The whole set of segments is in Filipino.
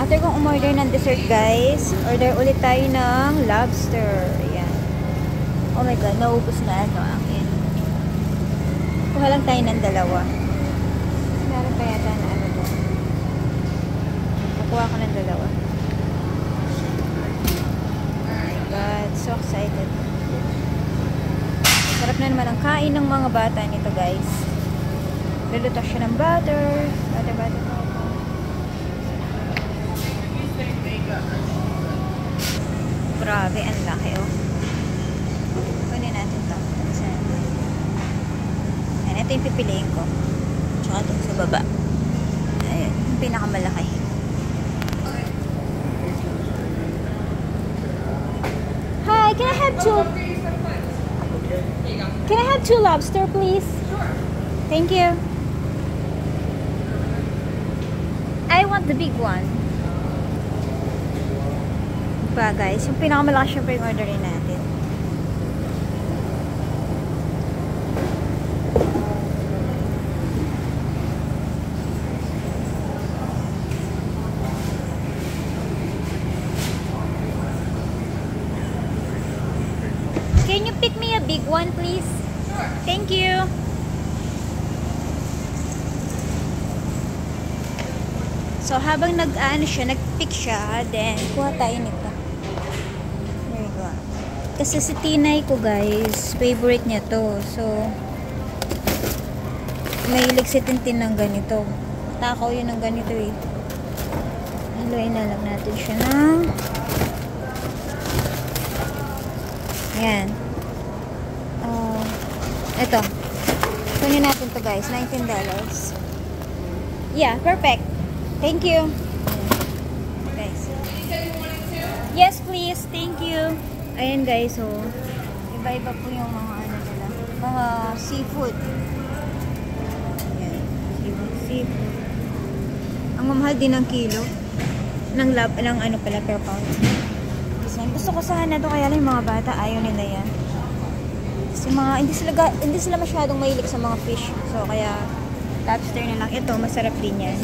After kong umorder ng dessert, guys, order ulit tayo ng lobster. Ayan. Oh my god, naubos na ito akin. Kuha lang tayo ng dalawa. Meron pa yata na ano to. Nakuha ko ng dalawa. Oh my god, so excited. Sarap na naman ang kain ng mga bata nito, guys. Luluto siya ng butter. Butter. Grabe, ang laki, oh. Kunin natin ito. Ayan, ito yung pipiliin ko. Tsaka ito sa baba. Ayan, yung pinakamalaki. Hi, can I have two? Can I have 2 lobster, please? Sure. Thank you. I want the big one. Pa guys, yung pinakamalaki syempre yung orderin natin. Can you pick me a big one, please? Sure. Thank you. So, habang nag-pick siya, then, kuha tayo nito. There you go. Kasi si Tinay ko, guys, favorite niya to. So, mahilig si Tintin ng ganito. Takaw yun ng ganito eh. Haluin na lang natin siya ng ayan. Ito. Kunin natin to, guys. $19. Yeah, perfect. Thank you. Guys. Yes, please. Thank you. Ayan, guys. So, iba-iba po yung mga ano nila. Mga seafood. Ayan. Seafood. Ang mamahal din ng kilo. Ng ano pala per pound. Gusto ko sana to, kaya lang yung mga bata ayaw nila yan. Kasi hindi sila masyadong mahilig sa mga fish. So, kaya lobster na lang. Ito, masarap din yan.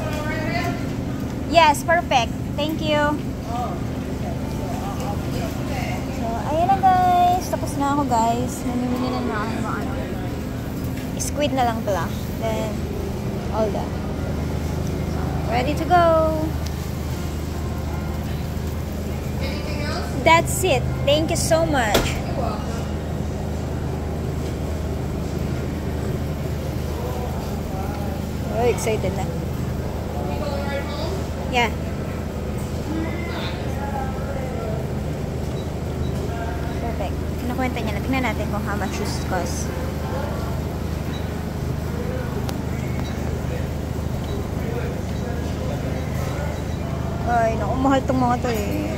Yes, perfect. Thank you. So, ayun na guys. Tapos na ako guys. Namimili na ako ng mga ano. Squid na lang pala. Then, all that. Ready to go. Anything else? That's it. Thank you so much. You're welcome. Oh, excited na. You going right home? Yeah. Perfect. Kinukwenta niya na. Tingnan natin kung how much this cost. Ay, naku, mahal tong mga to eh.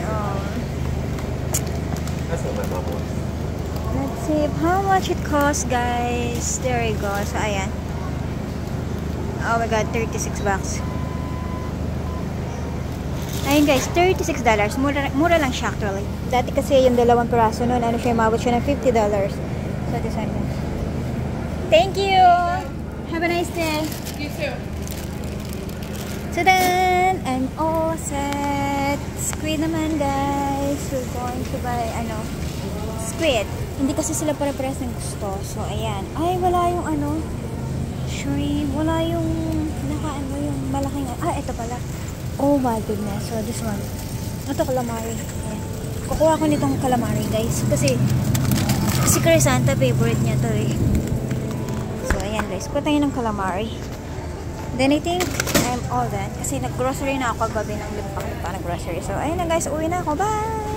That's what my mom wants. Let's see how much it costs, guys. There we go. So, ayan. Oh my god, $36. Ayun guys, $36. Mura lang siya actually. Dati kasi yung dalawang piraso nun, ano siya, mabot siya ng $50. So, this one. Thank you! Have a nice day! You too. So then, I'm all set. Squid naman guys. We're going to buy, squid. Hindi kasi sila para-pares ng gusto. So, ayan. Ay, wala yung shrimp. Wala yung yung malaking, ito pala. Oh my goodness. So, this one. Ito, calamari. Ayan. Kukuha ko nitong calamari, guys. Kasi Crisanta, favorite niya to eh. So, ayan guys. Kuha tayo ng calamari. Then, I think I'm all done. Kasi nag-grocery na ako kagabi ng limpak na grocery. So, ayun na guys. Uwi na ako. Bye!